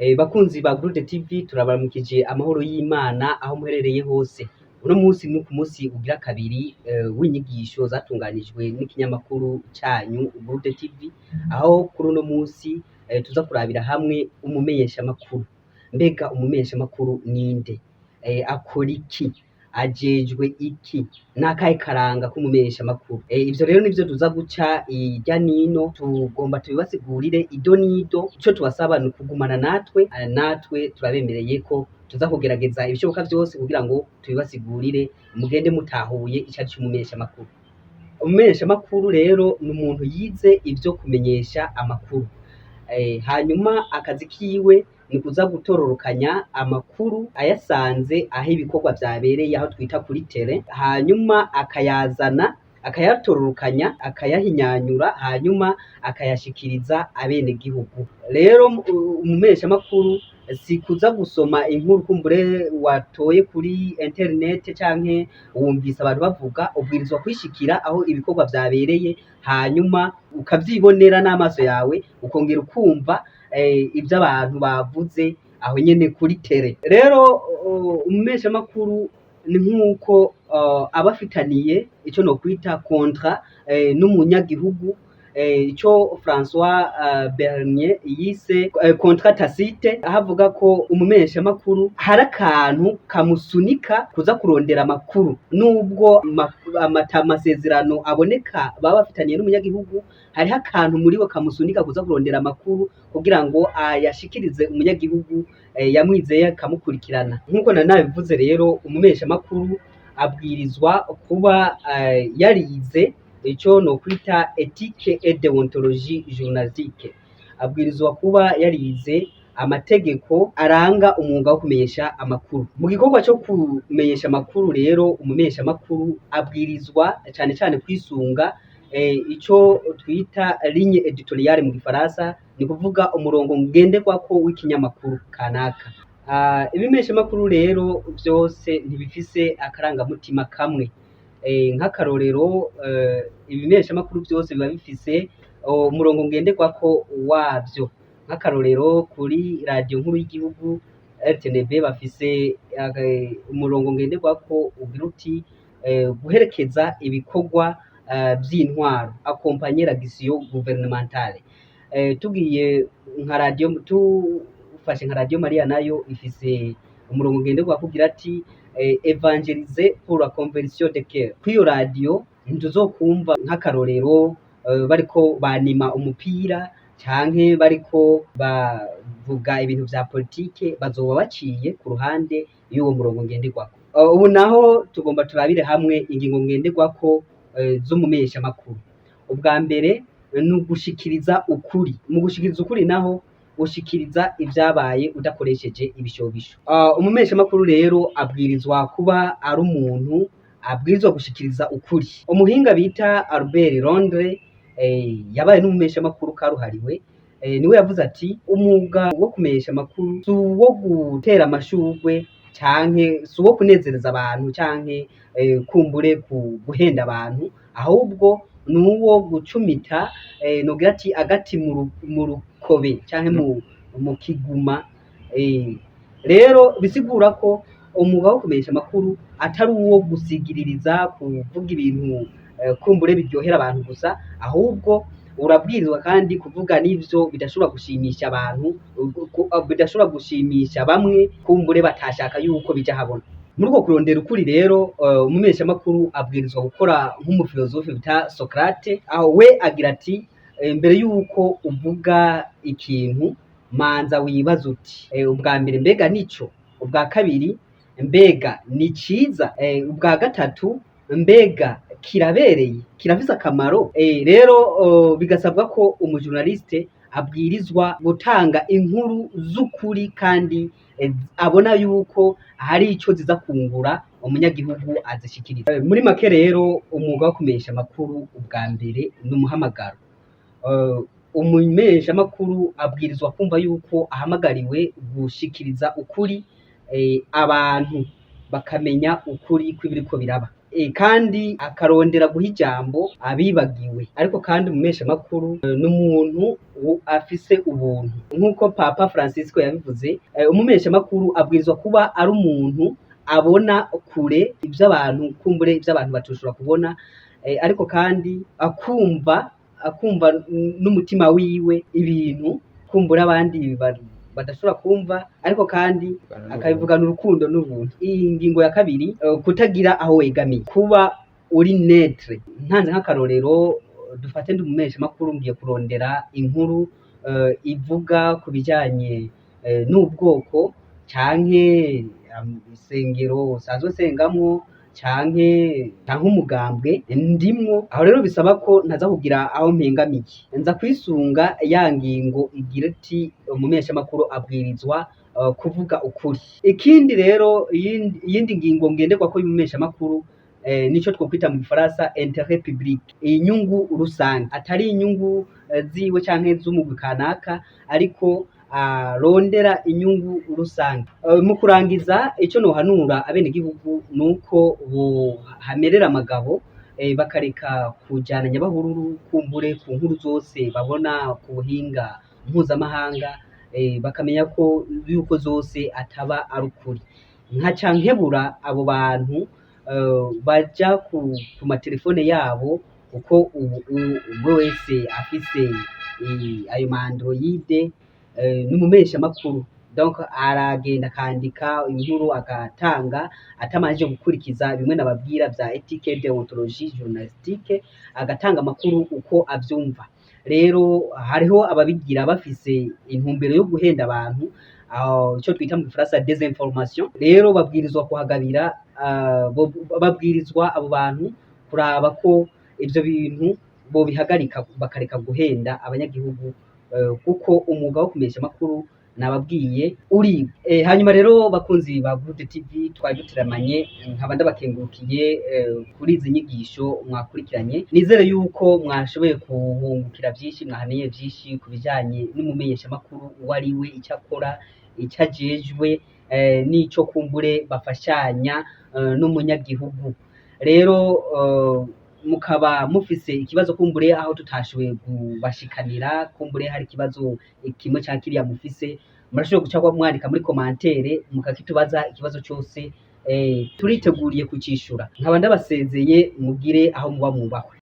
Bakunzi ba Gurude TV turabaramukije amahoro y'Imana aho muherereye hose. Uno munsi ni ku munsi ugira kabiri w'inyigisho zatunganijwe n'ikinyamakuru canyu Gurude TV, aho kuri uno munsi tuza kurabira hamwe umumenyeshamakuru. Mbega umumenyeshamakuru ninde? Akora iki? Ajejwe iki? Nakahe karanga k'umumenyeshamakuru? Ivyo rero nivyo tuza guca irya nino, tugomba tubibasigurire ido n'ido. Ico tubasaba ni ukugumana natwe turabemereye ko tuza kugerageza ibishoboka vyose kugira ngo tubibasigurire mugende mutahuye ico ari c'umumenyeshamakuru. Umumenyeshamakuru rero ni umuntu yize ivyo kumenyesha amakuru. Hanyuma akazi kiwe ni kuza gutororokanya amakuru ayasanze aho ibikorwa vyabereye, aho twita kuri tere, hanyuma akayazana, akayatororokanya, akayahinyanyura, hanyuma akayashikiriza abenegihugu. Rero umumenyeshamakuru si kuza gusoma inkuru kumbure watoye kuri internet canke wumvise abantu bavuga, ubwirizwa kwishikira aho ibikorwa vyabereye, hanyuma ukavyibonera n'amaso yawe, ukongera ukumva ivyo abantu bavuze aho nyene kuri tere. Rero umumenyeshamakuru ni nk'uko aba afitaniye ico nokwita contrat n'umunyagihugu, ico François Bernier yise contrat tacite, aho avuga ko umumenyeshamakuru hari akantu kamusunika kuza kurondera amakuru. Nubwo amasezerano aboneka baba bafitaniye n'umunyagihugu, hariho akantu muri we kamusunika kuza kurondera amakuru kugira ngo ayashikirize umunyagihugu yamwizeye akamukurikirana. Nk'uko nari nabivuze rero, umumenyeshamakuru abwirizwa kuba yarize ico nokwita ethique et déontologie journalistique. Abwirizwa kuba yarize amategeko aranga umwuga wo kumenyesha amakuru. Mu gikorwa co kumenyesha amakuru rero, umumenyeshamakuru abwirizwa cane cane kwisunga ico twita ligne editoriale mu gifaransa, ni kuvuga umurongo ngenderwako w'ikinyamakuru kanaka. Ibimenyeshamakuru rero vyose ntibifise akarangamutima kamwe. Nk'akarorero, ibimenyeshamakuru vyose biba bifise umurongo ngenderwako wavyo. Nk'akarorero kuri radio nkuru y'igihugu RTNB bafise umurongo ngenderwako ugira uti guherekeza ibikorwa vy'intwaro, accompagner l'action gouvernementale. Tugiye nka radio, tufashe nka Radio Maria nayo ifise umurongo ngenderwako ugira ati évangéliser pour la conversion de cœur. Kw'iyo radio ntituzokumva nk'akarorero bariko banima umupira canke bariko bavuga ibintu vya politike, bazoba baciye ku ruhande y'uwo murongo ngenderwako. Ubu naho tugomba turabire hamwe ingingo ngenderwako z'umumenyeshamakuru. Ubwa mbere ni ugushikiriza ukuri. Mu gushikiriza ukuri naho ushikiriza ivyabaye udakoresheje ibishobisho. Umumenyeshamakuru rero abwirizwa kuba ari umuntu abwirizwa gushikiriza ukuri. Umuhinga bita Albert Londres yabaye n'umumenyeshamakuru karuhariwe, niwe yavuze ati umwuga wo kumenyesha amakuru si uwo gutera amashurwe canke si uwo kunezereza abantu canke kumbure guhenda abantu, ahubwo ni uwo gucumita nogira ati agati mu rukobe canke mu kiguma. Rero bisigura ko umwuga wo kumenyesha amakuru atari uwo gusigiririza, kuvuga ibintu kumbure biryohera abantu gusa, ahubwo urabwirizwa kandi kuvuga n'ivyo bidashobora gushimisha abantu, bidashobora gushimisha bamwe kumbure batashaka yuko bija habona. Muri uko kurondera ukuri rero, umumenyeshamakuru abwirizwa gukora nk'umufilozofe bita Socrate, aho we agira ati mbere yuko uvuga ikintu manza wibaza uti ubwa mbere mbega nico, ubwa kabiri mbega ni ciza, ubwa gatatu mbega kirabereye, kirafise akamaro. Rero bigasabwa ko umujournaliste abwirizwa gutanga inkuru z'ukuri kandi abona yuko hari ico ziza kungura umunyagihugu azishikiriza. Muri make rero umwuga wo kumenyesha amakuru ubwa mbere ni umuhamagaro. Umumenyeshamakuru abwirizwa kumva yuko ahamagariwe gushikiriza ukuri, abantu bakamenya ukuri kw'ibiriko biraba. kandi akarondera guha ijambo abibagiwe. Ariko kandi umumeshamakuru n'umuntu afise ubuntu nk'uko Papa Francisco yabivuze, umumeshamakuru abwirizwa kuba ari umuntu abona kure ivy'abantu kumbure ivy'abantu batoshobora kubona, ariko kandi akumva n'umutima wiwe ibintu kumbura abandi badashobora kumva, ariko kandi akabivugana urukundo n'ubuntu. Iyi ngingo ya kabiri, kutagira aho wegamiye, kuba uri netre. Ntanze nk'akarorero, dufate ndi umumeshamakuru ngiye kurondera inkuru ivuga ku bijanye n'ubwoko canke isengero usanzwe usengamwo canke umugambwe ndimwo, aho rero bisaba ko ntaza kugira aho mpengamiye, nza kwisunga ya ngingo igira iti umumeshamakuru abwirizwa kuvuga ukuri. Ikindi rero, iyindi ngingo ngenderwako y'umumeshamakuru nico twokwita mu Gifaransa interet public, inyungu rusange, atari inyungu ziwe canke z'umugwi kanaka, ariko arondera inyungu rusange. Mu kurangiza, ico nohanura abenegihugu nuko bohamerera amagabo, bakareka kujana nyabahururu kumbure ku nkuru zose babona ku buhinga mpuzamahanga, bakamenya ko yuko zose ataba ari ukuri. Nkaca nkebura abo bantu baja ku matelefone yabo, kuko ubu umwe wese afise ayo ma android, n'umumeshamakuru, donc aragenda akandika inkuru agatanga atamanje gukurikiza bimwe nababwira vya ethique et déontologie journalistique, agatanga amakuru uko avyumva. Rero hariho ababigira bafise intumbero yo guhenda abantu, ico twita mu Gifaransa desinformation. Rero babwirizwa kuhagabira, babwirizwa abo bantu kuraba ko ivyo bintu bobihagarika, bakareka guhenda abanyagihugu, kuko umwuga wo kumesha amakuru nababwiye uri. Hanyuma rero bakunzi ba Groupe TV, twari dutiramanye, nkaba ndabakengurukiye kuri izi nyigisho mwakurikiranye. Nizere yuko mwashoboye kuhungukira vyinshi, mwahamenye vyinshi ku bijanye n'umumenyeshamakuru uwo ari we, ico akora, ico ajejwe, n'ico kumbure bafashanya n'umunyagihugu. Rero mukaba mufise ikibazo kumbure aho tutashoboye kubashikanira, kumbure hari ikibazo kimwe canke kiriya mufise, murashobora guca mwandika muri commentaire mukakitubaza ikibazo cose, turiteguriye kucishura. Nkaba ndabasezeye, mugire aho muba mwubahwe.